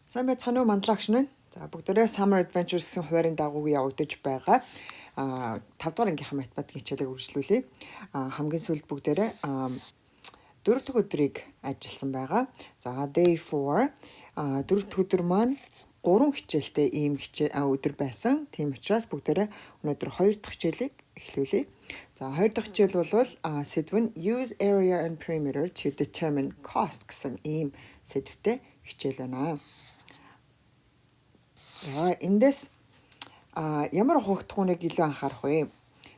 Сайн байцгаана уу мандлаагч нь. За бүгдээрээ Summer Adventures гэсэн хуваарийн дагууг явагдаж байгаа. 5 дугаар ангийнхаа математикийн хичээлийг үргэлжлүүлье. Хамгийн сүүлд бүгдээрээ 4 дахь өдрийг ажилласан байгаа. За day 4 4 дахь өдөр маань 3 хичээлтэй ийм өдөр байсан. Тийм учраас бүгдээрээ өнөөдөр 2 дахь хичээлийг эхлүүлье. За 2 дахь хичээл бол сэдв нь use area and perimeter to determine cost гэсэн ийм сэдвтэй хичээл байна. За эндээс ямар хугацааг илүү анхаарах вэ?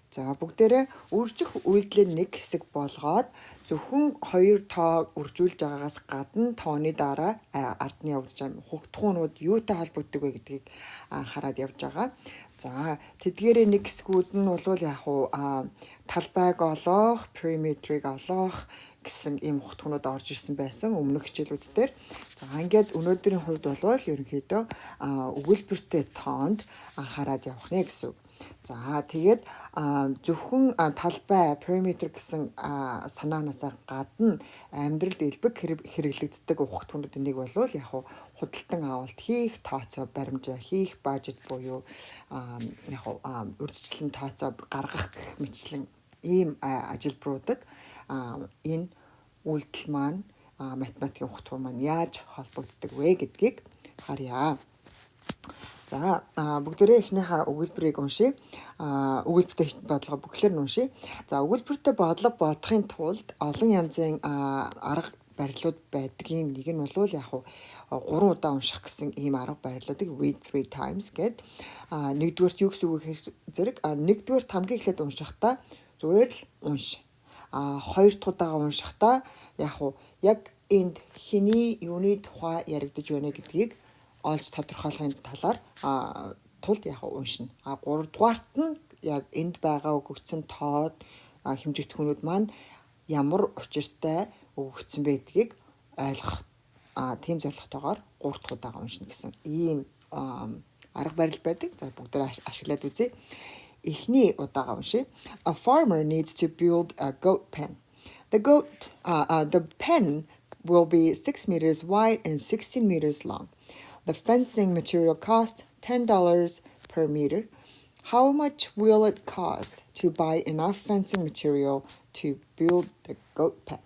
За бүгдээрээ үржих үйлдлийн нэг хэсэг болгоод зөвхөн 2 тоо үржүүлж байгаагаас гадна тооны дараа ардны явагдаж байгаа хугацаанууд юутай холбогддог вэ гэдгийг анхаарад явж байгаа. За тэдгээрээ нэг хэсгүүд нь бол яг уу талбайг олох, perimeter-ыг олох гэсэн ийм хугацаанууд орж ирсэн байсан өмнөх хичээлүүд дээр. За ингээд өнөөдрийн хувьд бол ерөнхийдөө өгүүлбэртэй тоонд анхаарад явах нэ гэсэн үг. За тэгээд зөвхөн талбай perimeter гэсэн санаанаас гадна амьдралд элбэг хэрэглэгддэг хугацаануудын нэг бол яг худалдан авалт хийх, тооцоо баримжаа хийх, бажет буюу яг үржижлэн тооцоо гаргах гэх мэтлэн ийм ажилбаруудад энэ үйлдэл маань математикийн хугацаа маань яаж холбогддог вэ гэдгийг харъя. За бүгдээрээ эхнийхээ өгүүлбэрийг уншия. Өгүүлбэртэй бодлого бүгдлээр нь уншия. За өгүүлбэртэй бодлого бодохын тулд олон янзын арга барилууд байдгийн нэг нь бол яг 3 удаа унших гэсэн ийм арга барилуудыг read 3 times гэд нэгдүгээрт юу гэсэн үг зэрэг нэгдүгээрт хамгийн эхлээд уншихдаа зүгээр л унш. 2 дахь удаага уншихдаа яг энд хэний юуны тухай яригдж байна гэдгийг олж тодорхойлохын талаар тулд уншина. 3 дугаарт нь яг энд байгаа өгөгдсөн тоод хэмжигдэхүүнүүд маань ямар учиртай өгөгдсөн бэ гэдгийг ойлгох тийм зорилготойгоор 3 дахь удаага уншина гэсэн ийм арга барил байдаг. За бүгдээ ашиглаад үзье. Эхний удаага уншия. A farmer needs to build a goat pen. The pen will be 6 meters wide and 16 meters long. The fencing material costs $10 per meter. How much will it cost to buy enough fencing material to build the goat pen?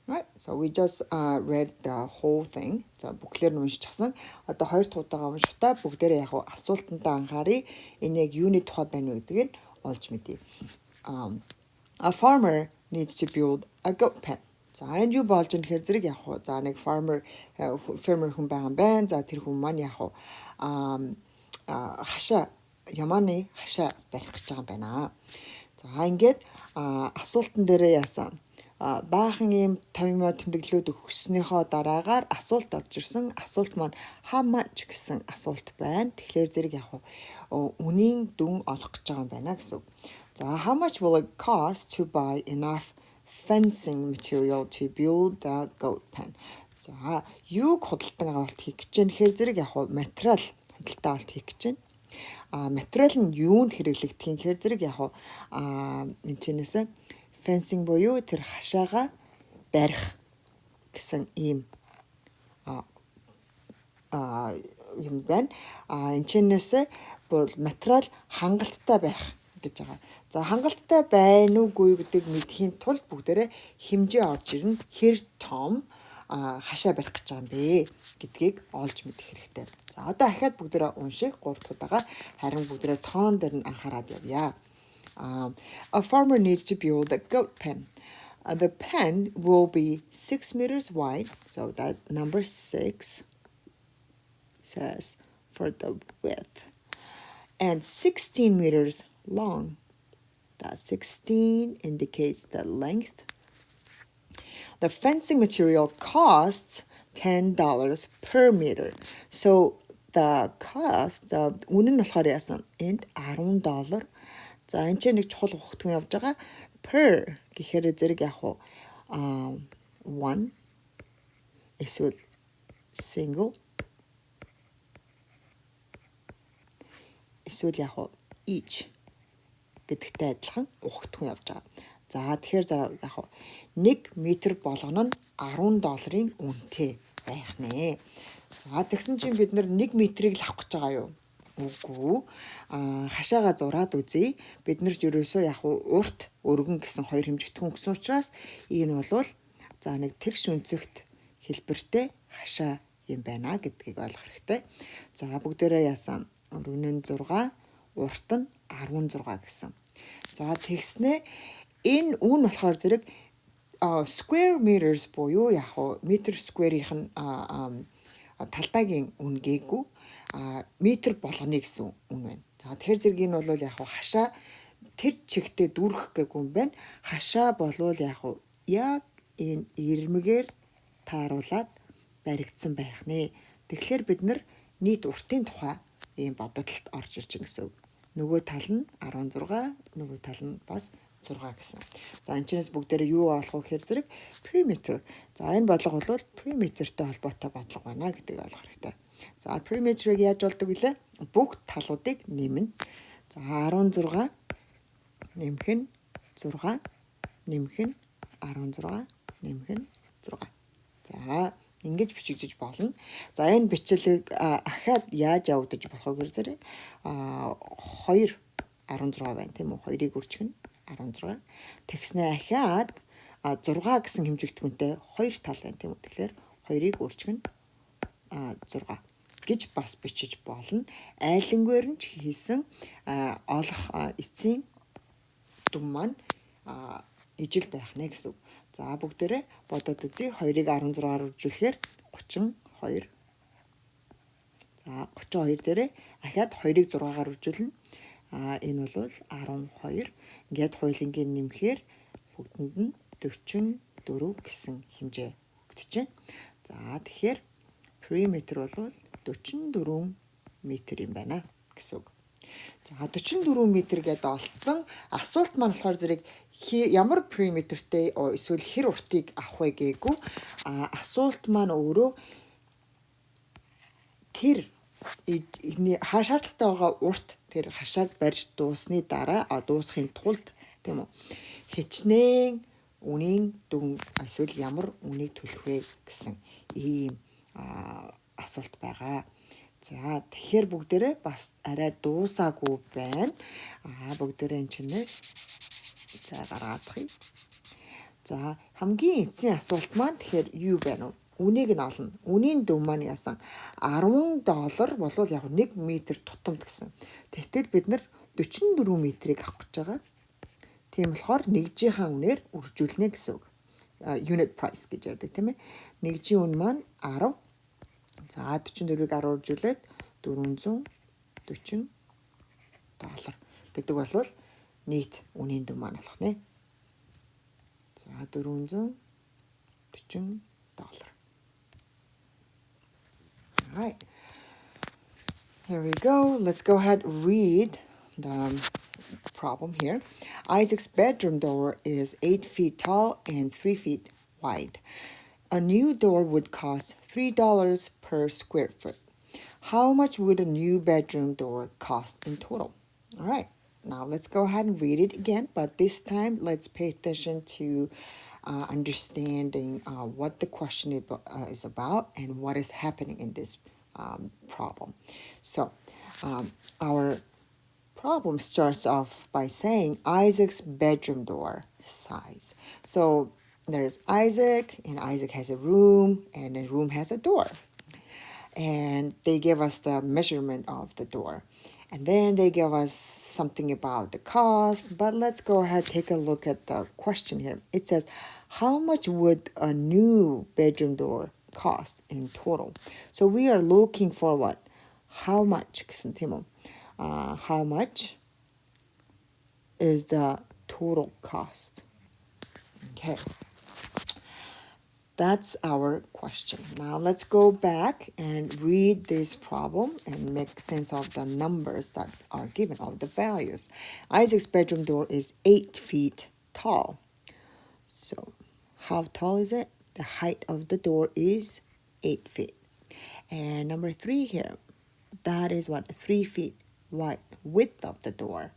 Right, so we just read the whole thing. За бүгдээр нь уншчихсан. Одоо 2 дахь удаага уншихдаа бүгдээрээ яг асуултандаа анхаарыг энэ яг юуны тухай байна вэ гэдгийг олж мэдье. A farmer needs to build a goat pen. За энд юу болж байгаа гэхээр зэрэг за нэг farmer хүн байгаа юм байна. За тэр хүн маань хашаа ямааны хашаа барих гэж байгаа юм байна. За ингээд асуултан дээрээ яасан баахан ийм 50 тэмдэглэлүүд өгснөөхөө дараагаар асуулт орж ирсэн. Асуулт маань how much гэсэн асуулт байна. Тэгэхээр зэрэг үнийн дүн олох гэж байгаа юм байна гэсэн. За how much will it cost to buy enough fencing material to build the goat pen? За юуг худалдан авалт хийх гэж байна. Тэгэхээр зэрэг материал худалдан авалт хийх гэж байна. Материал нь юунд хэрэглэгдэх юм гэхээр зэрэг энэ чинээс fencing буюу тэр хашаага барих гэсэн ийм юм байна. Энэ чинээс бол материал хангалттай байх гэж байгаа. За хангалттай байна уугүй гэдэг мэдхийн тулд бүгдээрээ хэмжээ орж ирнэ. Хэр том хашаа барих гэж байгаа юм бэ гэдгийг олж мэдэх хэрэгтэй. За одоо ахаад бүгдээрээ унших 3 дахь удаага харин бүгдээрээ тоон дээр нь анхаарад явъя. A farmer needs to build a goat pen. The pen will be 6 meters wide, so that number 6 says for the width, and 16 meters long. That 16 indicates the length. The fencing material costs $10 per meter. So the cost, үнэн нь болохоор яасан энд $10. За энэ ч нэг чухал хугацаа явж байгаа. Per гэхээр зэрэг one эсвэл single эсвэл each гэдэгтэй адилхан хугацаа явж байгаа. За тэгэхээр 1 метр болгоно нь $10 үнэтэй байх нэ. За тэгсэн чинь бид нар 1 метрийг л авах гэж байгаа юу? Үгүй. Хашаага зураад үзье. Бид нар ерөөсөө яг урт өргөн гэсэн хоёр хэмжигдэхүүн гэсэн учраас энэ бол за нэг тэгш үнцэгт хэлбэртэй хашаа юм байна гэдгийг ойлгох хэрэгтэй. За бүгдээрээ яасан өргөн нь 6, урт нь 16 гэсэн. За тэгснэ энэ үн болохоор зэрэг square meters буюу яг метр скверийнх нь талдаагийн үн гээгүй метр болгоны гэсэн үн байна. За тэгэхээр зэрэг энэ бол яг хашаа тэр чигтээ дүүрэх гэгүй юм байна. Хашаа болвол яг энэ ирмэгээр тааруулаад баригдсан байх нэ. Тэгэхээр бид нар нийт уртын тухай ийм бодолд орж ирж байгаа гэсэн үг. Нөгөө тал нь 16, нөгөө тал нь бас 6 гэсэн. За энэ чинээс бүгдээрээ юу олох вэ гэхээр зэрэг perimeter. За энэ бодлого бол perimeterтэй холбоотой бодлого байна гэдгийг ойлгох хэрэгтэй. За perimeter-ыг яаж болдог вүлээ? Бүгд талуудыг нэмнэ. За 16 нэмэх нь 6 нэмэх нь 16 нэмэх нь 6. За ингэж бичигдэж болно. За энэ бичлэг ахаад яаж явагдаж болох вэ гэхээр зэрэг 2 16 байна тийм үү? 2-ыг үржигнэ 16. Тэгснэ ахаад 6 гэсэн хэмжигдэхүүнтэй 2 тал байна тийм үү? Тэгэхээр 2-ыг үржигнэ 6 гэж бас бичиж болно. Айлангээр нь ч хийсэн олох эцсийн дүн маань ижил байх нэ гэсэн. За бүгдээрээ бодоод үзье. 2-ыг 16-аар үржүүлэхээр 32. За 32 дээрээ ахаад 2-ыг 6-аар үржүүлнэ. Энэ бол 12. Ингээд хуулингийн нэмэхээр бүгдэнд нь 44 гэсэн хэмжээ өгдөж байна. За тэгэхээр perimeter бол 44 метр юм байна гэсэн үг. За 44 метр гэдээ олцсон. Асуулт маань болохоор зэрэг ямар perimeterтэй эсвэл хэр уртыг авах вэ гээгүй. Асуулт маань өөрөө тэр шаардлагатай байгаа урт тэр хашааг барьж дуусны дараа дуусахын тулд тийм үү хичнээн үнийн дүн эсвэл ямар үнийг төлөх вэ гэсэн ийм асуулт байгаа. За тэгэхээр бүгдээрээ бас арай дуусаагүй байна. Бүгдээрээ энэ чинээс за гаргаадах юм. За хамгийн эцсийн асуулт маань тэгэхээр юу байна вэ? Үнийг нь олно. Үнийн дүн маань яасан $10 болвол яг 1 метр тутамд гэсэн. Тэгтэл бид нар 44 метрийг авах гэж байгаа. Тийм болохоор нэгжийнхаа үнээр үржүүлнэ гэсэн үг. Unit price гэж ярьдаг тийм ээ. Нэгжийн үн маань 10. За 44-ийг 10 үржүүлээд $440 гэдэг болвол нийт үнийн дүн маань болох нэ. За $440. All right. Here we go. Let's go ahead and read the problem here. Isaac's bedroom door is 8 feet tall and 3 feet wide. A new door would cost $3 per square foot. How much would a new bedroom door cost in total? All right. Now let's go ahead and read it again, but this time let's pay attention to understanding what the question is about and what is happening in this problem. So our problem starts off by saying Isaac's bedroom door size. So there's Isaac, and Isaac has a room, and the room has a door. And they give us the measurement of the door. And then they give us something about the cost, but let's go ahead and take a look at the question here. It says, how much would a new bedroom door cost in total? So we are looking for what? How much? How much is the total cost? Okay. That's our question. Now let's go back and read this problem and make sense of the numbers that are given, of the values. Isaac's bedroom door is 8 feet tall. So how tall is it? The height of the door is 8 feet. And number 3 here, that is what? 3 feet wide, width of the door.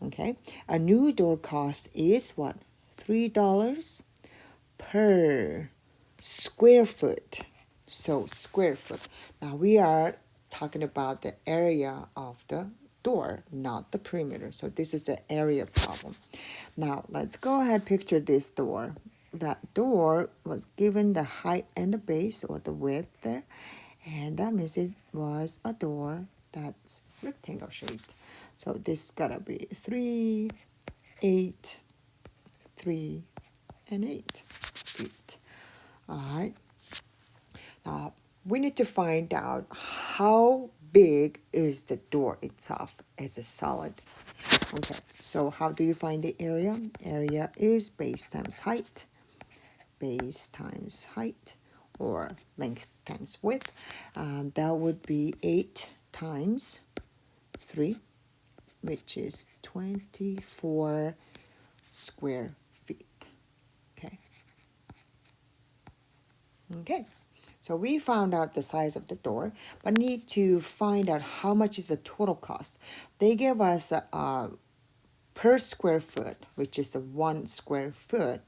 Okay. A new door cost is what? $3 per square foot. So square foot. Now we are talking about the area of the door, not the perimeter. So this is the area problem. Now let's go ahead, picture this door. That door was given the height and the base, or the width there, and that means it was a door that's rectangle shaped. So this gotta be 3, 8, 3, and 8 feet. All right. Now we need to find out how big is the door itself as a solid. Okay, so how do you find the area? Area is base times height. Base times height, or length times width. That would be 8 times 3, which is 24 square feet. Okay, so we found out the size of the door, but need to find out how much is the total cost. They gave us per square foot, which is the 1 square foot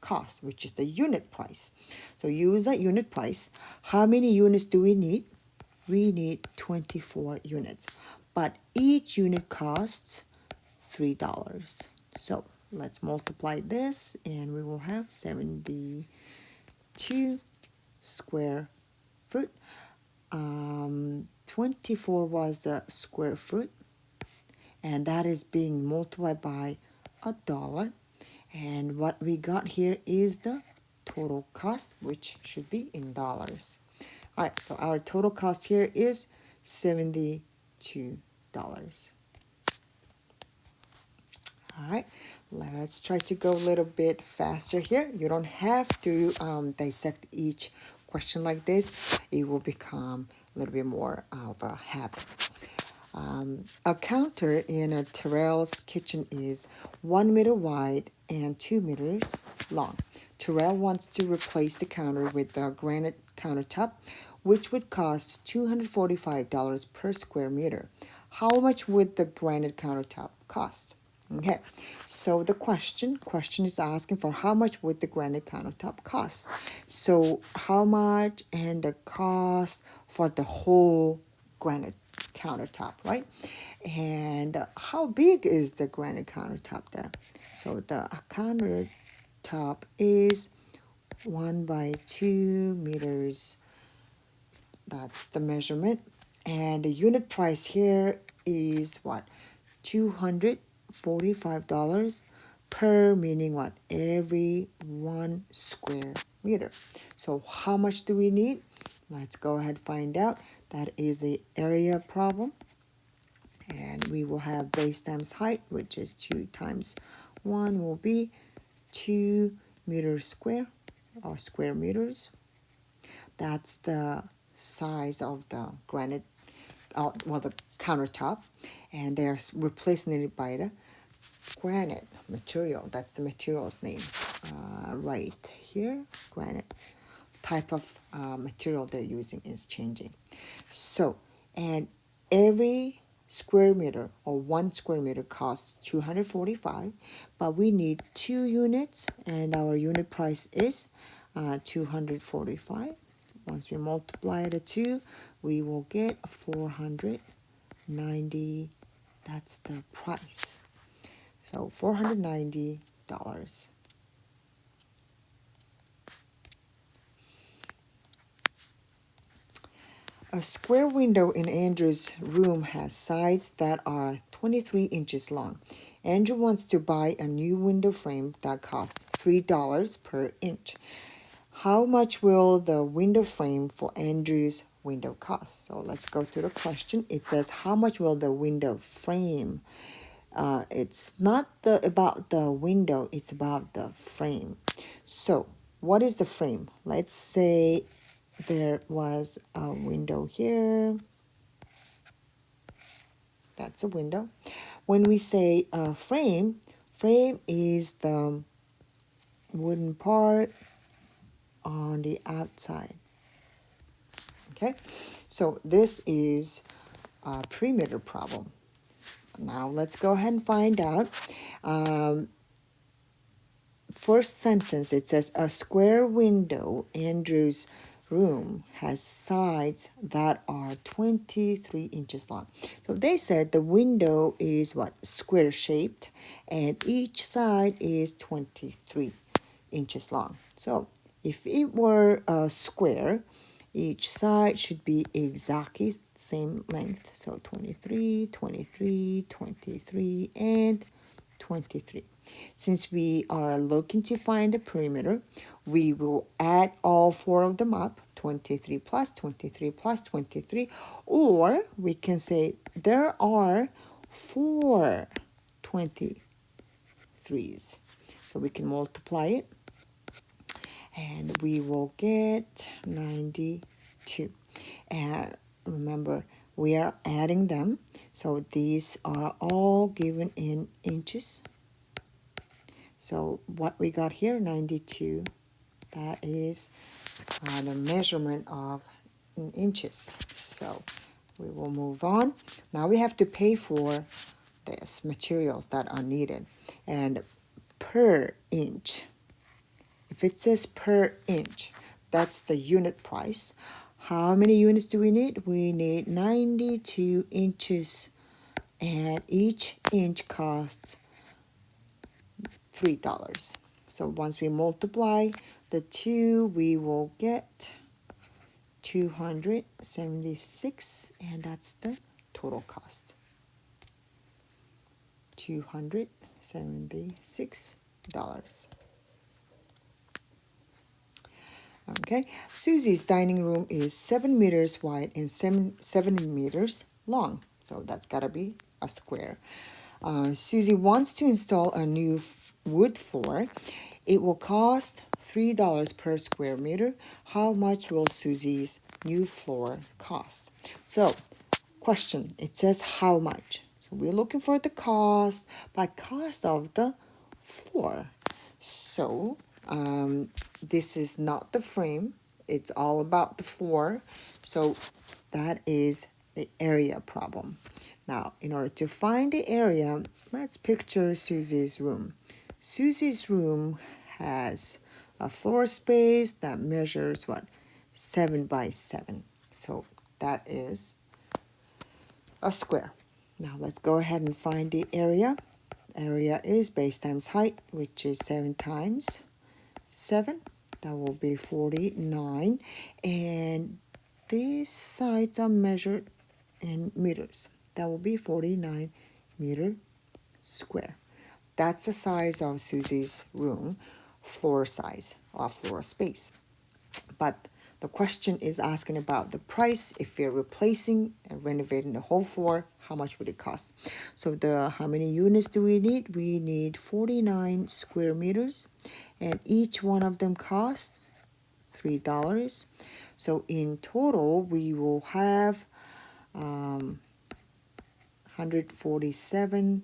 cost, which is the unit price. So use that unit price. How many units do we need? We need 24 units, but each unit costs $3. So let's multiply this, and we will have 72 square foot. 24 was a square foot, and that is being multiplied by $1. And what we got here is the total cost, which should be in dollars. All right, so our total cost here is $72. All right, let's try to go a little bit faster here. You don't have to dissect each question like this. It will become a little bit more of a habit. A counter in a Terrell's kitchen is 1 meter wide and 2 meters long. Terrell wants to replace the counter with a granite countertop, which would cost $245 per square meter. How much would the granite countertop cost? Okay, so the question is asking for how much would the granite countertop cost. So how much and the cost for the whole granite countertop, right? And how big is the granite countertop there? So the countertop is 1 by 2 meters. That's the measurement. And the unit price here is what? $245 per, meaning what? Every 1 square meter. So how much do we need? Let's go ahead and find out. That is the area problem. And we will have base times height, which is 2 times 1 will be 2 meters square, or square meters. That's the size of the granite, the countertop. And they're replacing it by the granite material. That's the material's name. Right here, granite. Type of material they're using is changing. So, and every square meter, or 1 square meter, costs $245, but we need 2 units, and our unit price is $245. Once we multiply the 2, we will get $490. That's the price. So $490. A square window in Andrew's room has sides that are 23 inches long. Andrew wants to buy a new window frame that costs $3 per inch. How much will the window frame for Andrew's window cost? So let's go to the question. It says, how much will the window frame? It's not about the window, it's about the frame. So what is the frame? Let's say there was a window here. That's a window. When we say frame is the wooden part on the outside. Okay, so this is a perimeter problem. Now let's go ahead and find out. First sentence, it says, a square window, Andrew's room has sides that are 23 inches long. So they said the window is what? Square shaped, and each side is 23 inches long. So if it were a square, each side should be exactly same length. So 23, 23, 23, and 23. Since we are looking to find the perimeter, we will add all four of them up, 23 plus 23 plus 23, or we can say there are 4 23s. So we can multiply it, and we will get 92. And remember, we are adding them, so these are all given in inches. So what we got here, 92, that is the measurement of in inches. So we will move on. Now we have to pay for this materials that are needed. And per inch, if it says per inch, that's the unit price. How many units do we need? We need 92 inches, and each inch costs $3. So once we multiply the two, we will get 276, and that's the total cost. $276. Okay, Susie's dining room is 7 meters wide and 7 meters long. So that's gotta be a square. Susie wants to install a new wood floor. It will cost $3 per square meter. How much will Susie's new floor cost? So, question, it says how much. So we're looking for the cost by cost of the floor. So, this is not the frame. It's all about the floor. So that is the area problem. Now, in order to find the area, let's picture Susie's room. Susie's room has a floor space that measures what? 7 by 7. So that is a square. Now let's go ahead and find the area. Area is base times height, which is 7 times 7. That will be 49. And these sides are measured in meters. That will be 49 meter square. That's the size of Susie's room, floor size or floor space. But the question is asking about the price. If you're replacing and renovating the whole floor, how much would it cost? So how many units do we need? We need 49 square meters, and each one of them costs $3. So in total, we will have $147.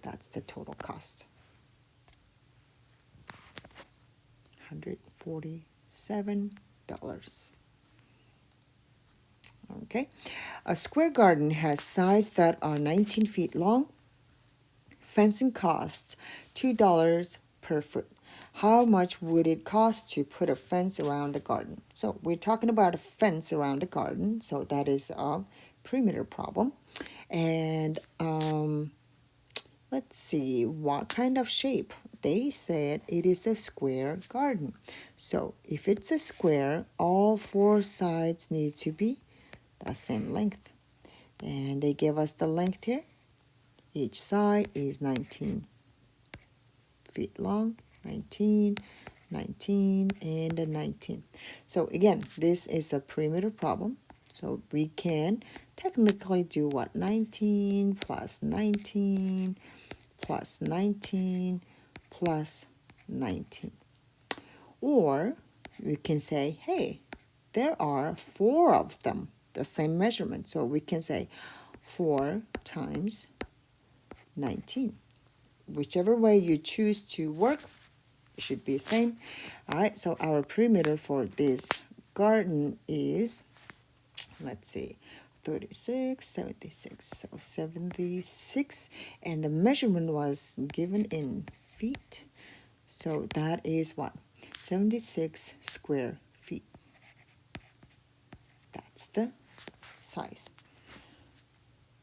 That's the total cost. $147. Okay. A square garden has sides that are 19 feet long. Fencing costs $2 per foot. How much would it cost to put a fence around the garden? So we're talking about a fence around the garden. So that is a perimeter problem. And let's see, what kind of shape? They said it is a square garden. So if it's a square, all 4 sides need to be the same length. And they give us the length here. Each side is 19 feet long. 19, 19, and a 19. So again, this is a perimeter problem. So we can technically do what? 19 plus 19 plus 19 plus 19. Or we can say, hey, there are 4 of them, the same measurement. So we can say 4 times 19. Whichever way you choose to work, it should be the same. All right, so our perimeter for this garden is, let's see, 36, 76, so 76, and the measurement was given in feet. So that is what? 76 square feet. That's the size.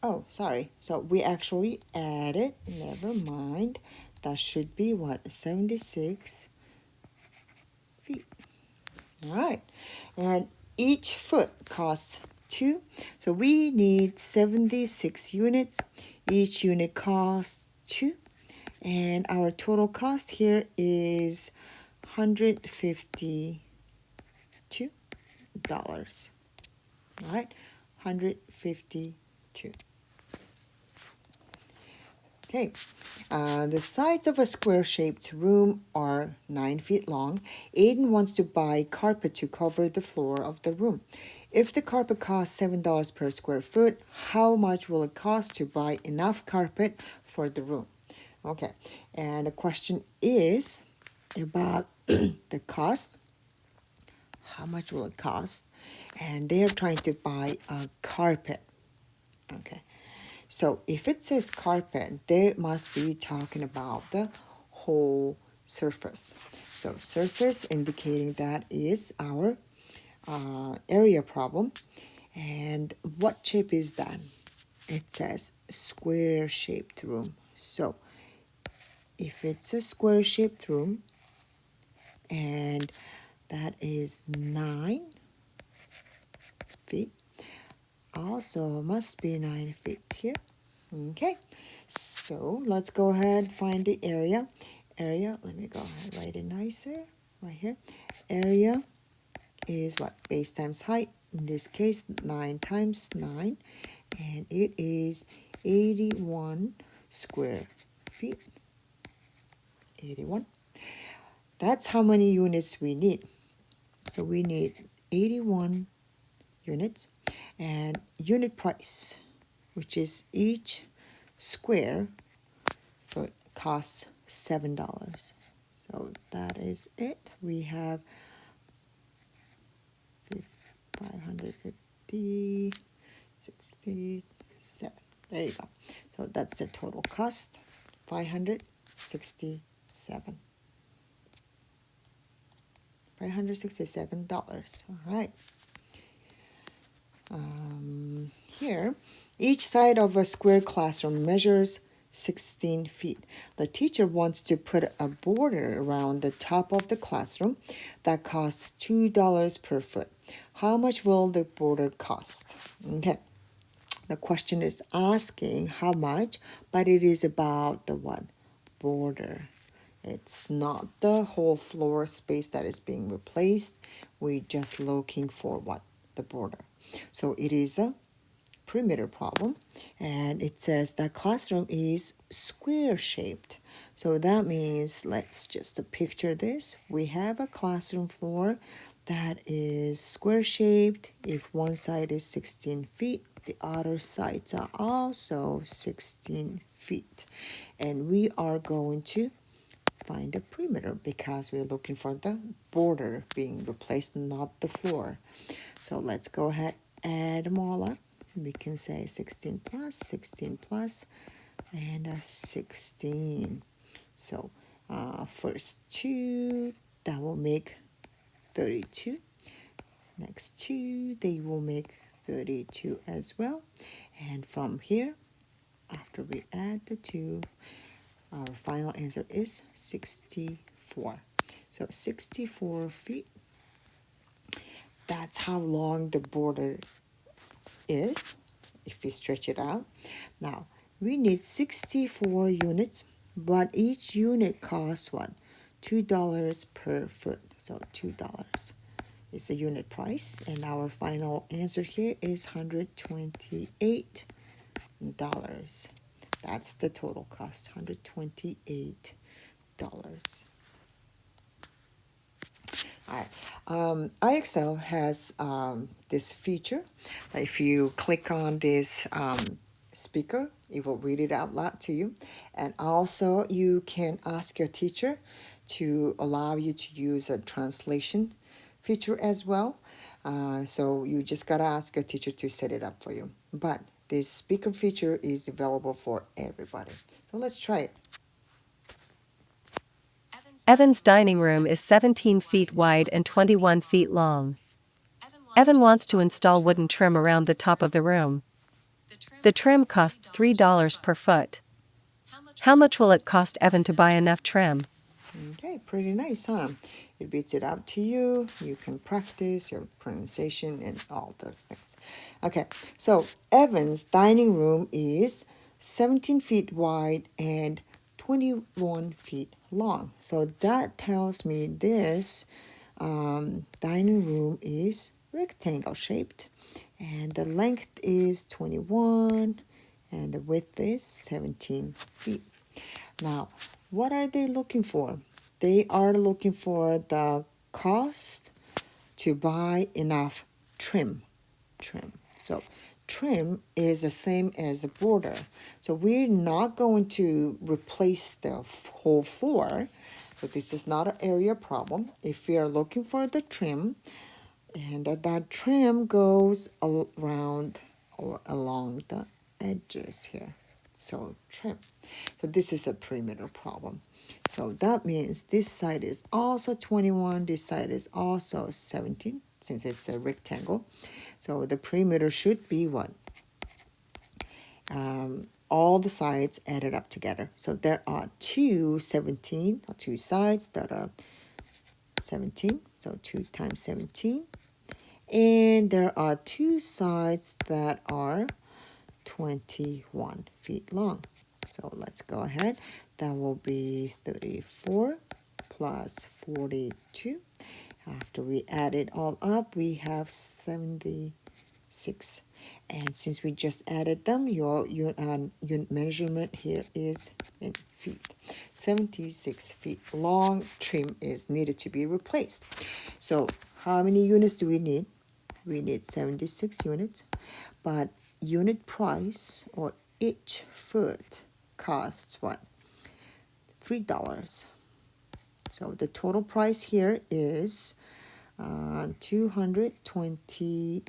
Oh, sorry. So we actually added, never mind. That should be what? 76 feet. All right. And each foot costs 2. So we need 76 units. Each unit costs 2. And our total cost here is $152. All right, 152. Okay, the sides of a square-shaped room are 9 feet long. Aiden wants to buy carpet to cover the floor of the room. If the carpet costs $7 per square foot, how much will it cost to buy enough carpet for the room? Okay, and the question is about the cost. How much will it cost? And they're trying to buy a carpet. Okay, so if it says carpet, they must be talking about the whole surface. So surface indicating that is our area problem. And what shape is that? It says square-shaped room. So if it's a square-shaped room, and that is 9 feet, also must be 9 feet here. Okay, so let's go ahead, find the area. Area, let me go ahead, write it nicer, right here. Area is what? Base times height. In this case, 9 times 9, and it is 81 square feet. 81. That's how many units we need. So we need 81 units, and unit price, which is each square foot costs $7. So that is it. We have 550, 67. There you go. So that's the total cost, $567. $567. All right. Here, each side of a square classroom measures 16 feet. The teacher wants to put a border around the top of the classroom that costs $2 per foot. How much will the border cost? Okay. The question is asking how much, but it is about the what? Border. It's not the whole floor space that is being replaced. We're just looking for what? The border. So it is a perimeter problem, and it says that classroom is square shaped. So that means, let's just picture this. We have a classroom floor that is square shaped. If one side is 16 feet, the other sides are also 16 feet. And we are going to find the perimeter because we're looking for the border being replaced, not the floor. So let's go ahead, add them all up. We can say 16 plus, and 16. So first 2, that will make 32. Next 2, they will make 32 as well. And from here, after we add the 2, our final answer is 64. So 64 feet. That's how long the border is if we stretch it out. Now, we need 64 units, but each unit costs what? $2 per foot. So $2 is the unit price. And our final answer here is $128. That's the total cost, $128. All right. IXL has this feature. If you click on this speaker, it will read it out loud to you. And also, you can ask your teacher to allow you to use a translation feature as well. So you just gotta ask your teacher to set it up for you. But this speaker feature is available for everybody. So let's try it. Evan's dining room is 17 feet wide and 21 feet long. Evan wants to install wooden trim around the top of the room. The trim costs $3 per foot. How much will it cost Evan to buy enough trim? Okay, pretty nice, huh? It beats it up to you. You can practice your pronunciation and all those things. Okay, so Evan's dining room is 17 feet wide and 21 feet long. So that tells me this dining room is rectangle shaped, and the length is 21 and the width is 17 feet. Now, what are they looking for? They are looking for the cost to buy enough trim. So trim is the same as a border. So we're not going to replace the whole floor. So this is not an area problem. If we are looking for the trim, and that trim goes around or along the edges here. So trim. So this is a perimeter problem. So that means this side is also 21, this side is also 17, since it's a rectangle. So the perimeter should be what? All the sides added up together. So there are two sides that are 17. So 2 times 17. And there are two sides that are 21 feet long. So let's go ahead. That will be 34 plus 42. After we add it all up, we have 76. And since we just added them, your measurement here is in feet. 76 feet long trim is needed to be replaced. So how many units do we need? We need 76 units, but unit price or each foot costs what? $3. So the total price here is $228.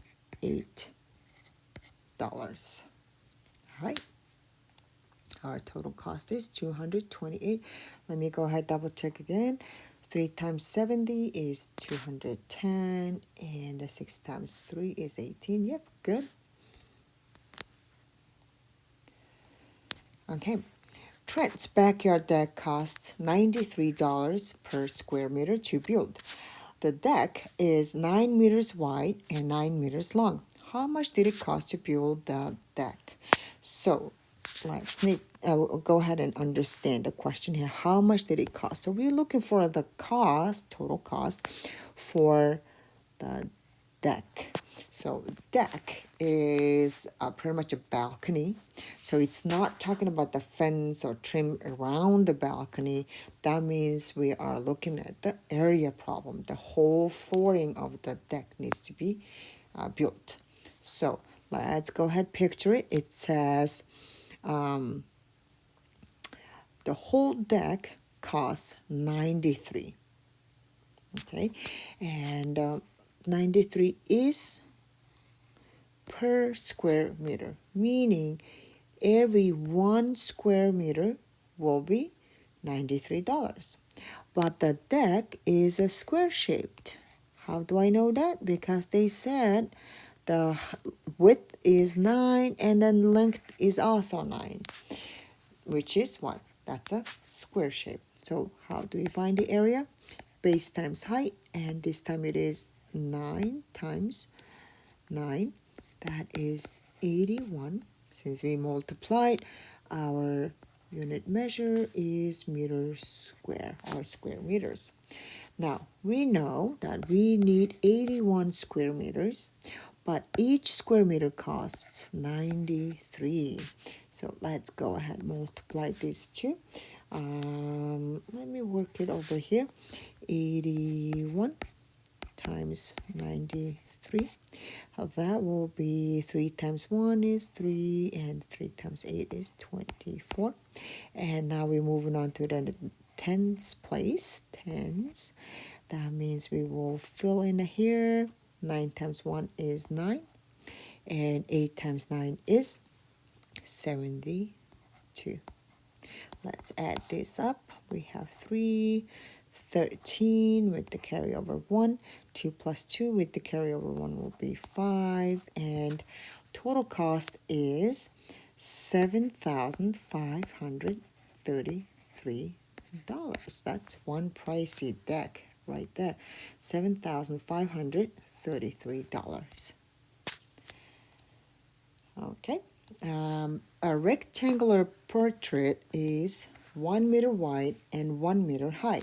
All right. Our total cost is $228. Let me go ahead double check again. 3 times 70 is 210, and 6 times 3 is 18. Yep, good. Okay. Trent's backyard deck costs $93 per square meter to build. The deck is 9 meters wide and 9 meters long. How much did it cost to build the deck? So let's go ahead and understand the question here. How much did it cost? So we're looking for the total cost for the deck. So deck is pretty much a balcony. So it's not talking about the fence or trim around the balcony. That means we are looking at the area problem. The whole flooring of the deck needs to be built. So let's go ahead picture it. It says the whole deck costs $93. Okay, and 93 is per square meter, meaning every 1 square meter will be $93. But the deck is a square shaped. How do I know that? Because they said the width is 9 and then length is also 9, which is what? That's a square shape. So how do we find the area? Base times height, and this time it is 9 times 9. That is 81. Since we multiplied, our unit measure is meters square or square meters. Now, we know that we need 81 square meters, but each square meter costs 93. So let's go ahead and multiply these two. Let me work it over here. 81 times 93. That will be 3 times 1 is 3, and 3 times 8 is 24. And now we're moving on to the tens place. Tens. That means we will fill in here. 9 times 1 is 9. And 8 times 9 is 72. Let's add this up. We have 3 13 with the carryover 1. 2 plus 2 with the carryover 1 will be 5. And total cost is $7,533. That's one pricey deck right there. $7,533. Okay. A rectangular portrait is 1 meter wide and 1 meter high.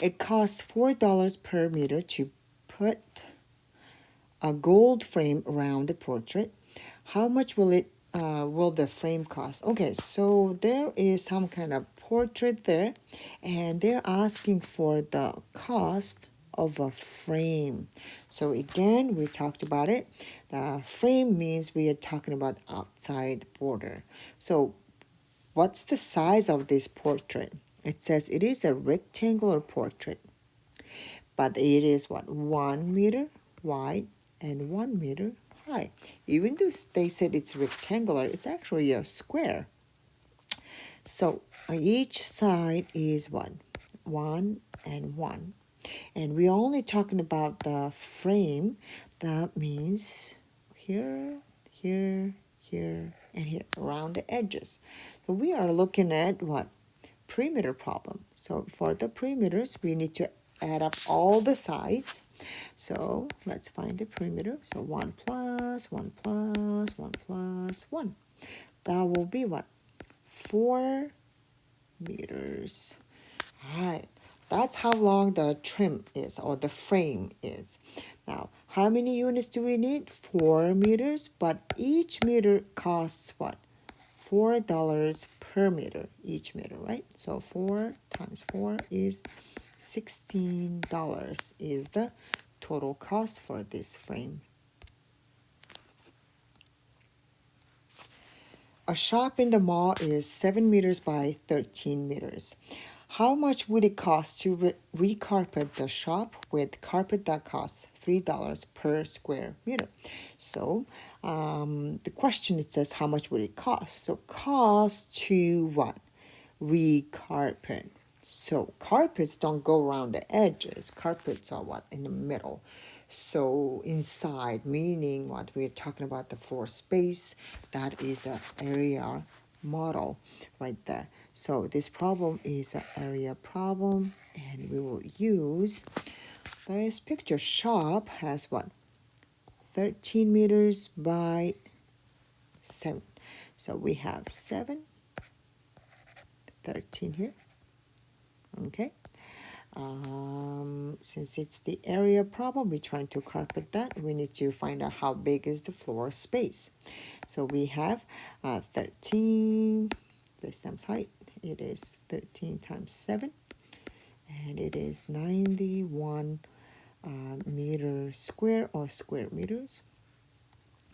It costs $4 per meter to put a gold frame around the portrait. How much will the frame cost? Okay, so there is some kind of portrait there, and they're asking for the cost of a frame. So again, we talked about it. The frame means we are talking about outside border. So what's the size of this portrait? It says it is a rectangular portrait, but it is 1 meter wide and 1 meter high. Even though they said it's rectangular, it's actually a square. So each side is 1 and 1. And we're only talking about the frame. That means here, here, here, and here, around the edges. So we are looking at what? Perimeter problem. So for the perimeters, we need to add up all the sides. So let's find the perimeter. So 1 plus 1 plus 1 plus 1. That will be what? 4 meters. All right. That's how long the trim is, or the frame is. Now, how many units do we need? 4 meters, but each meter costs what? $4 per meter, each meter, right? So 4 times 4 is $16 is the total cost for this frame. A shop in the mall is 7 meters by 13 meters. How much would it cost to recarpet the shop with carpet that costs $3 per square meter? So the question, it says how much would it cost? So cost to what? Recarpet. So carpets don't go around the edges. Carpets are what? In the middle. So inside, meaning what we're talking about, the floor space, that is an area model right there. So this problem is an area problem, and we will use this picture. Shop has what? 13 meters by 7. So we have 7, 13 here. Okay. Since it's the area problem, we're trying to carpet that. We need to find out how big is the floor space. So we have 13, this times height. It is 13 times 7, and it is 91 meters square, or square meters.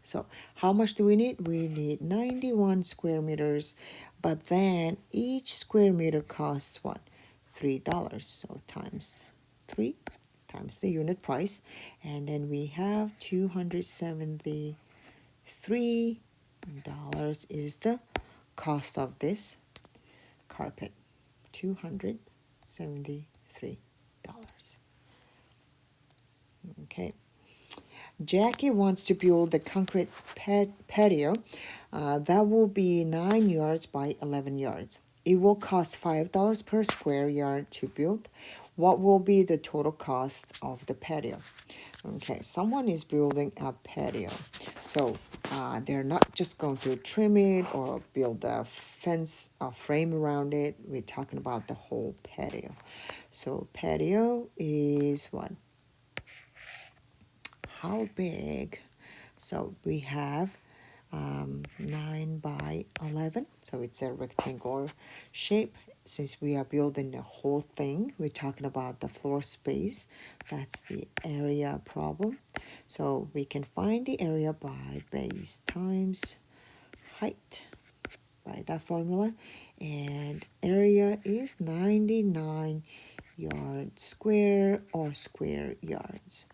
So how much do we need? We need 91 square meters, but then each square meter costs what? $3. So times 3 times the unit price, and then we have $273 is the cost of this carpet. $273. Okay. Jackie wants to build the concrete patio. That will be 9 yards by 11 yards. It will cost $5 per square yard to build. What will be the total cost of the patio? Okay, someone is building a patio. So they're not just going to trim it or build a fence, a frame around it. We're talking about the whole patio. So patio is what? How big? So we have 9 by 11. So it's a rectangular shape. Since we are building the whole thing, we're talking about the floor space. That's the area problem. So we can find the area by base times height by that formula. And area is 99 yards square, or square yards.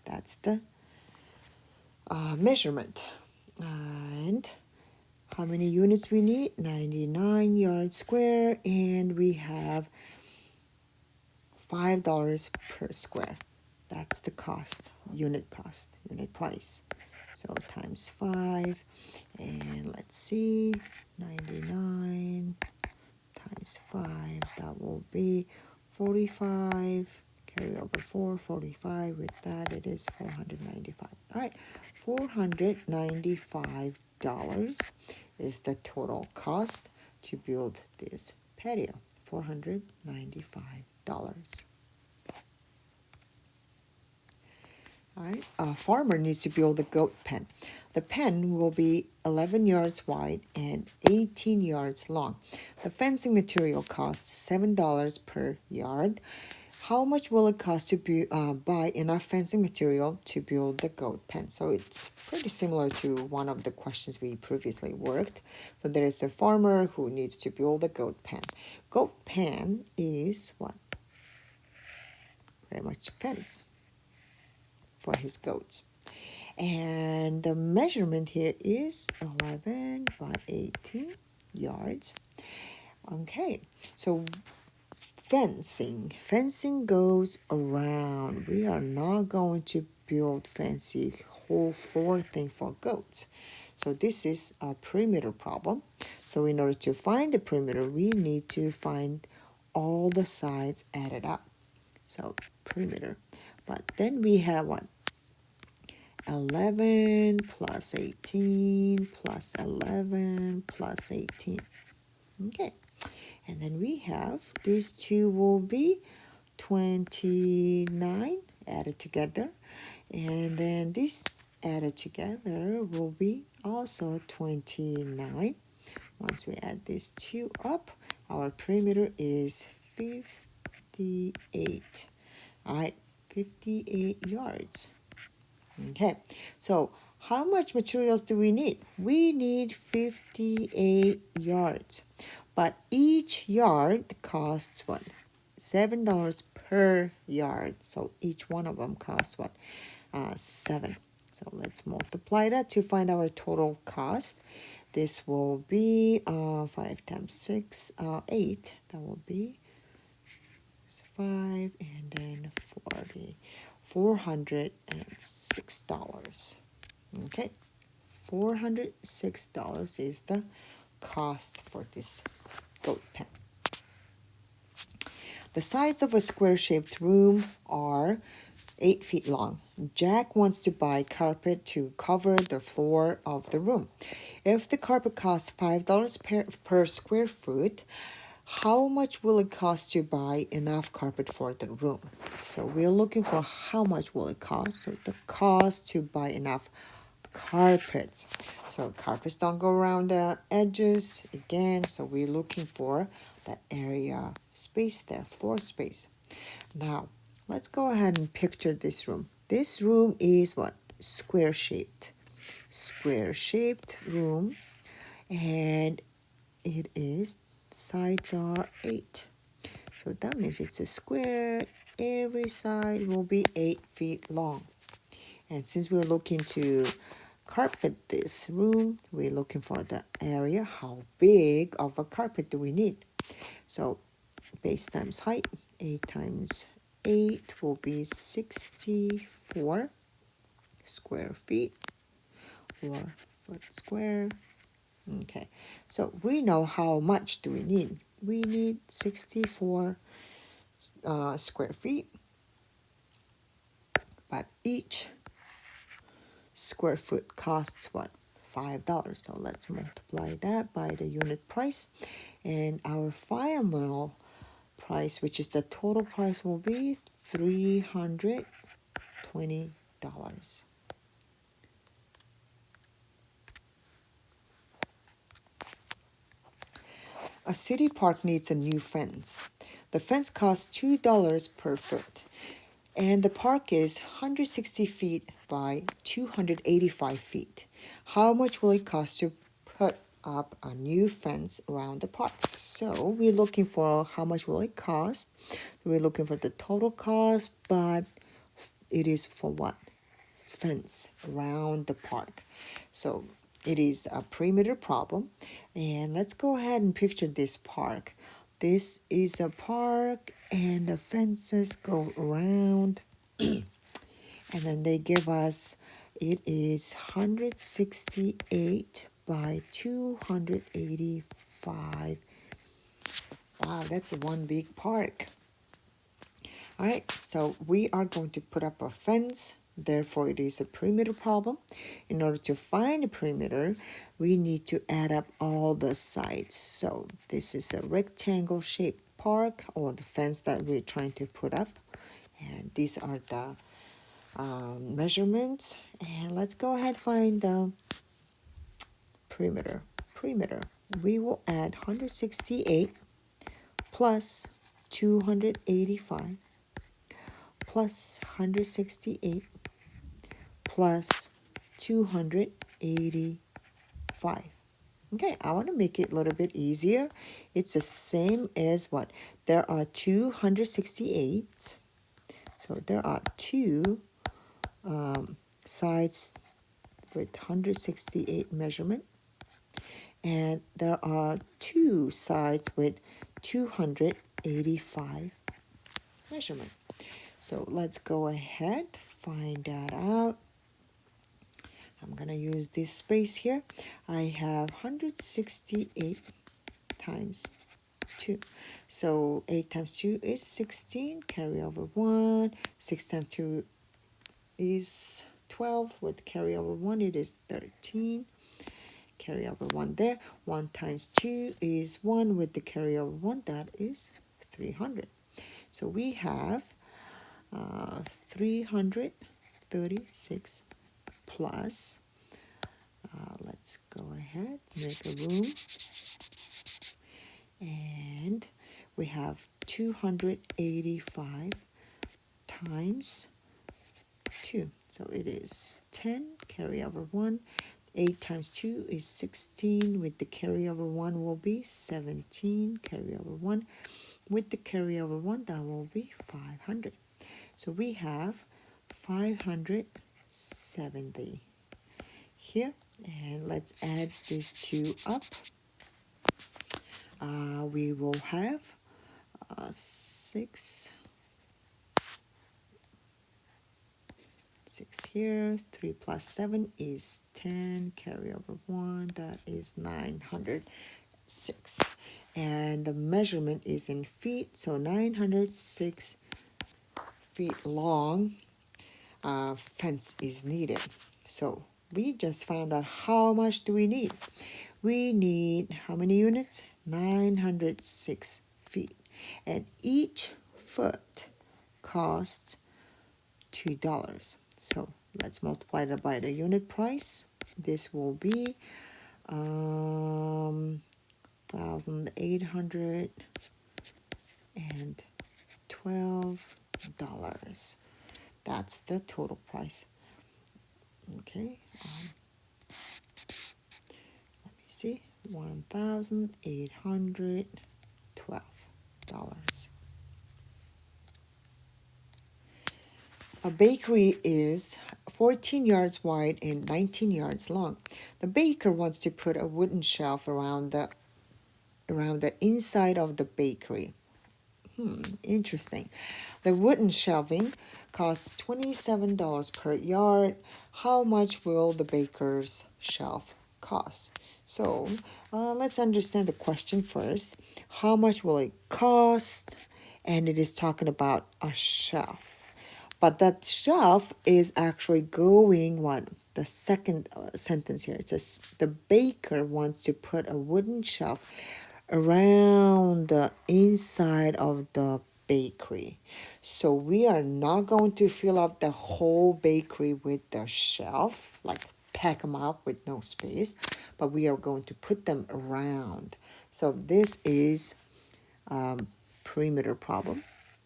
That's the measurement. And how many units we need? 99 yards square, and we have $5 per square. That's the cost, unit price. So times 5, and let's see, 99 times 5, that will be 45, carry over 4, 45, with that it is 495. All right, $495 is the total cost to build this patio. $495. All right, a farmer needs to build a goat pen. The pen will be 11 yards wide and 18 yards long. The fencing material costs $7 per yard. How much will it cost to buy enough fencing material to build the goat pen? So it's pretty similar to one of the questions we previously worked. So there is a farmer who needs to build a goat pen. Goat pen is what? Pretty much fence for his goats. And the measurement here is 11 by 18 yards. Okay, so fencing goes around. We are not going to build fancy whole floor thing for goats. So this is a perimeter problem. So in order to find the perimeter, we need to find all the sides added up. So perimeter. But then we have what? 11 plus 18 plus 11 plus 18. Okay. And then we have these two will be 29 added together. And then this added together will be also 29. Once we add these two up, our perimeter is 58. All right, 58 yards. Okay, so how much materials do we need? We need 58 yards. But each yard costs what? $7 per yard. So each one of them costs what? 7. So let's multiply that to find our total cost. This will be 5 times 6, 8. That will be 5 and then 40. $406. Okay, $406 is the cost for this goat pen. The sides of a square-shaped room are 8 feet long. Jack wants to buy carpet to cover the floor of the room. If the carpet costs $5 per square foot, how much will it cost to buy enough carpet for the room? So we're looking for how much will it cost. So the cost to buy enough carpets. So carpets don't go around the edges again. So we're looking for that area space there, floor space. Now let's go ahead and picture this room. This room is what? Square-shaped. Square-shaped room. And it is, sides are 8. So that means it's a square. Every side will be 8 feet long. And since we're looking to carpet this room, we're looking for the area. How big of a carpet do we need? So base times height, 8 times 8 will be 64 square feet or foot square. Okay, so we know how much do we need. We need 64 square feet, but each square foot costs what? $5. So let's multiply that by the unit price, and our final price, which is the total price, will be $320. A city park needs a new fence. The fence costs $2 per foot, and the park is 160 feet by 285 feet. How much will it cost to put up a new fence around the park? So we're looking for how much will it cost. We're looking for the total cost, but it is for what? Fence around the park. So it is a perimeter problem. And let's go ahead and picture this park. This is a park, and the fences go around. And then they give us, it is 168 by 285. Wow, that's one big park. All right, so we are going to put up a fence. Therefore, it is a perimeter problem. In order to find a perimeter, we need to add up all the sides. So this is a rectangle-shaped park, or the fence that we're trying to put up. And these are the measurements. And let's go ahead and find the perimeter. We will add 168 plus 285 plus 168 plus 285. Okay, I want to make it a little bit easier. It's the same as what? There are 268. So there are two sides with 168 measurement. And there are two sides with 285 measurement. So let's go ahead, find that out. I'm going to use this space here. I have 168 times 2. So 8 times 2 is 16, carry over 1. 6 times 2 is 12, with carry over 1 it is 13. Carry over 1 there. 1 times 2 is 1, with the carry over 1, that is 300. So we have 336 plus, let's go ahead, make a room, and we have 285 times 2. So it is 10, carry over 1. 8 times 2 is 16, with the carry over 1 will be 17, carry over 1. With the carry over 1, that will be 500. So we have 570 here, and let's add these two up. We will have 6 here. 3 plus 7 is 10. Carry over 1, that is 906. And the measurement is in feet, so 906 feet long fence is needed. So we just found out how much do we need. We need how many units? 906 feet. And each foot costs $2. So let's multiply that by the unit price. This will be $1,812. That's the total price. Okay. Let me see. $1,812. A bakery is 14 yards wide and 19 yards long. The baker wants to put a wooden shelf around the inside of the bakery. Interesting. The wooden shelving costs $27 per yard. How much will the baker's shelf cost? So let's understand the question first. How much will it cost? And it is talking about a shelf. But that shelf is actually going what? The second sentence here. It says the baker wants to put a wooden shelf around the inside of the bakery. So we are not going to fill up the whole bakery with the shelf, like pack them up with no space, but we are going to put them around. So this is perimeter problem.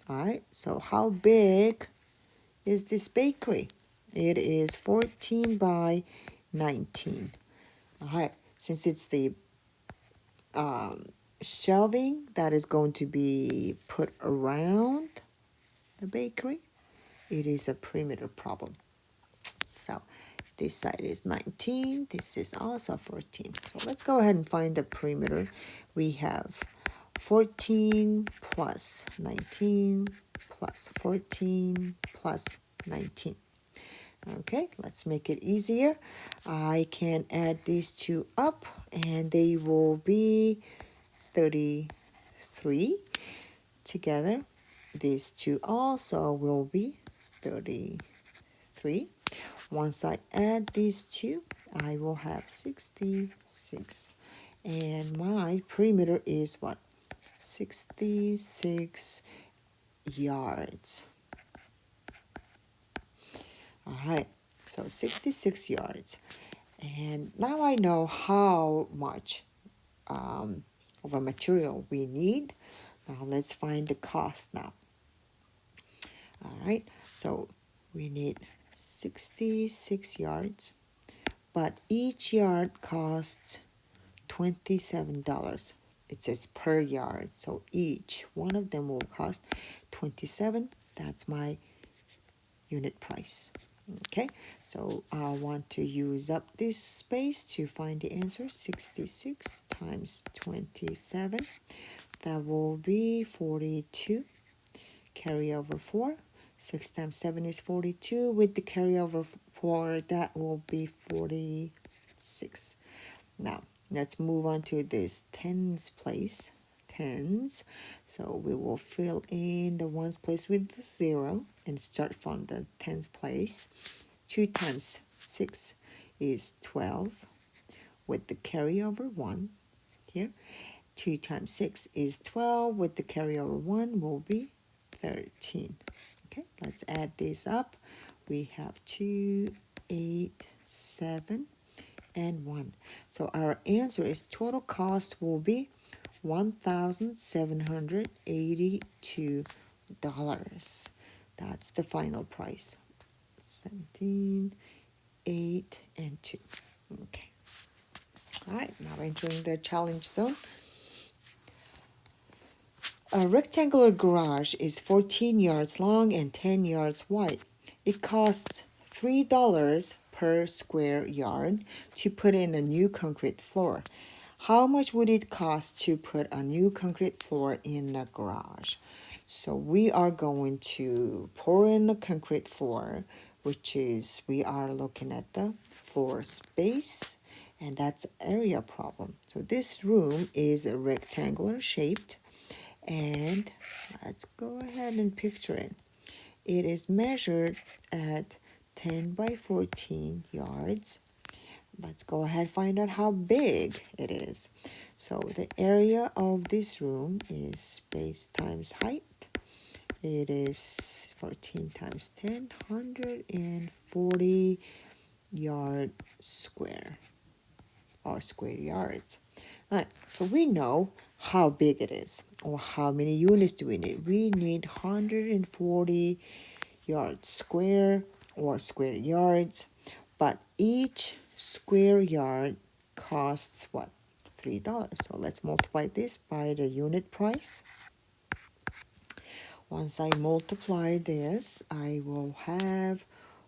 All right, so how big is this bakery? It is 14 by 19. All right, since it's the shelving that is going to be put around the bakery, it is a perimeter problem. So this side is 19, this is also 14. So let's go ahead and find the perimeter. We have 14 plus 19 plus 14 plus 19. Okay, let's make it easier. I can add these two up and they will be 33 together. These two also will be 33. Once I add these two, I will have 66. And my perimeter is what? 66 yards. All right, so 66 yards. And now I know how much of a material we need. Now let's find the cost now. All right, so we need 66 yards, but each yard costs $27. It says per yard, so each one of them will cost 27. That's my unit price. Okay, so I want to use up this space to find the answer. 66 times 27, that will be 42. Carry over 4. 6 times 7 is 42. With the carryover 4, that will be 46. Now, let's move on to this tens place. Tens. So we will fill in the ones place with the 0 and start from the tens place. 2 times 6 is 12 with the carryover 1 here. 2 times 6 is 12 with the carryover 1 will be 13. Okay, let's add this up. We have 2, 8, 7, and 1. So our answer is total cost will be $1,782. That's the final price. 17, 8, and 2. Okay. All right, now entering the challenge zone. A rectangular garage is 14 yards long and 10 yards wide. It costs $3 per square yard to put in a new concrete floor. How much would it cost to put a new concrete floor in a garage? So we are going to pour in a concrete floor, which is we are looking at the floor space, and that's area problem. So this room is a rectangular shaped, and let's go ahead and picture it. It is measured at 10 by 14 yards. Let's go ahead and find out how big it is. So the area of this room is space times height. It is 14 times 10, 140 yard square, or square yards. All right, so we know how big it is, or how many units do we need. We need 140 yards square, or square yards, but each square yard costs what? $3. So let's multiply this by the unit price. Once I multiply this, I will have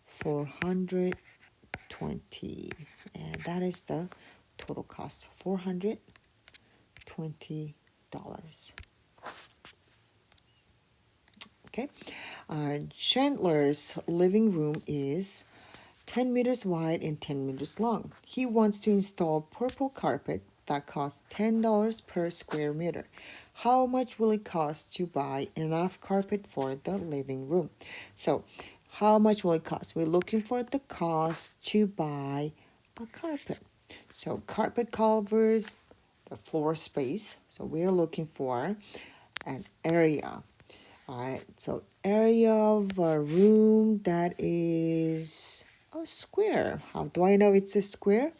420, and that is the total cost, $420. Okay, Chandler's living room is 10 meters wide and 10 meters long. He wants to install purple carpet that costs $10 per square meter. How much will it cost to buy enough carpet for the living room? So, how much will it cost? We're looking for the cost to buy a carpet. So, carpet covers the floor space. So, we're looking for an area. All right, so area of a room that is a square. How do I know it's a square?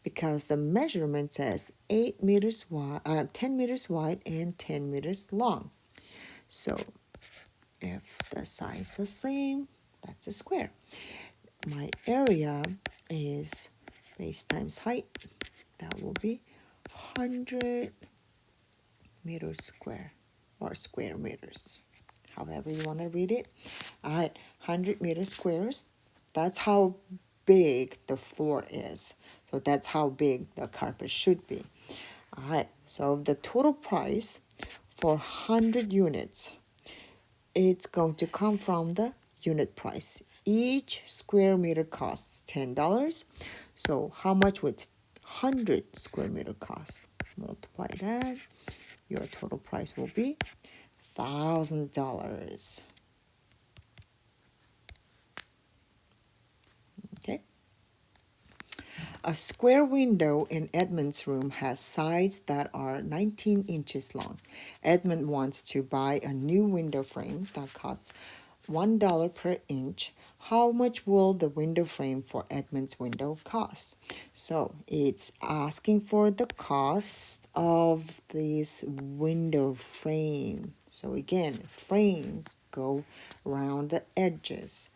Because the measurement says 8 meters wide, 10 meters wide and 10 meters long. So if the sides are same, that's a square. My area is base times height. That will be 100 meters square, or square meters, however you want to read it. All right, 100 meter squares. That's how big the floor is. So that's how big the carpet should be. All right, so the total price for 100 units, it's going to come from the unit price. Each square meter costs $10. So how much would 100 square meter cost? Multiply that. Your total price will be $1,000. Okay. A square window in Edmund's room has sides that are 19 inches long. Edmund wants to buy a new window frame that costs $1 per inch. How much will the window frame for Edmund's window cost? So it's asking for the cost of this window frame. So again, frames go around the edges.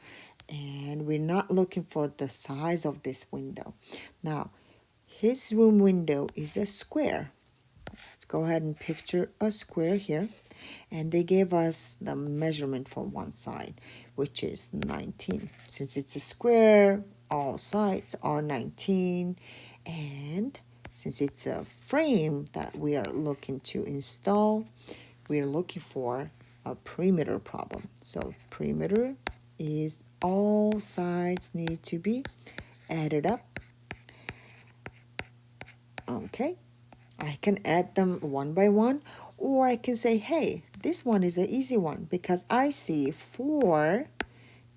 And we're not looking for the size of this window. Now, his room window is a square. Let's go ahead and picture a square here. And they gave us the measurement for one side, which is 19. Since it's a square, all sides are 19. And since it's a frame that we are looking to install, we're looking for a perimeter problem. So perimeter is all sides need to be added up. Okay, I can add them one by one, or I can say, hey, this one is an easy one because I see 4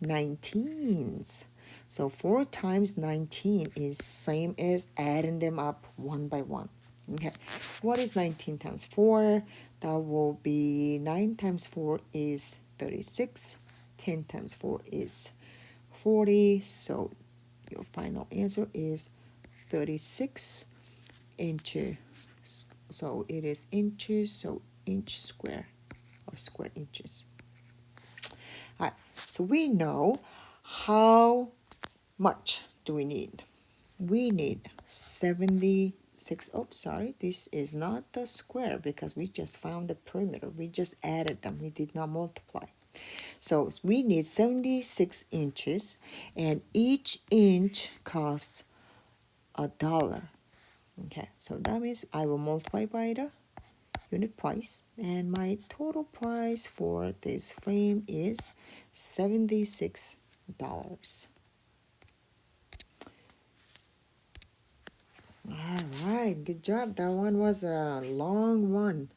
19s. So 4 times 19 is same as adding them up one by one. Okay, what is 19 times 4? That will be 9 times 4 is 36. 10 times 4 is 40. So your final answer is 36 inches. So it is inches, so inch square or square inches. All right, so we know how much do we need. We need 76. Oh, sorry, this is not the square because we just found the perimeter. We just added them. We did not multiply. So we need 76 inches, and each inch costs $1. Okay, so that means I will multiply by the unit price, and my total price for this frame is $76. All right, good job. That one was a long one.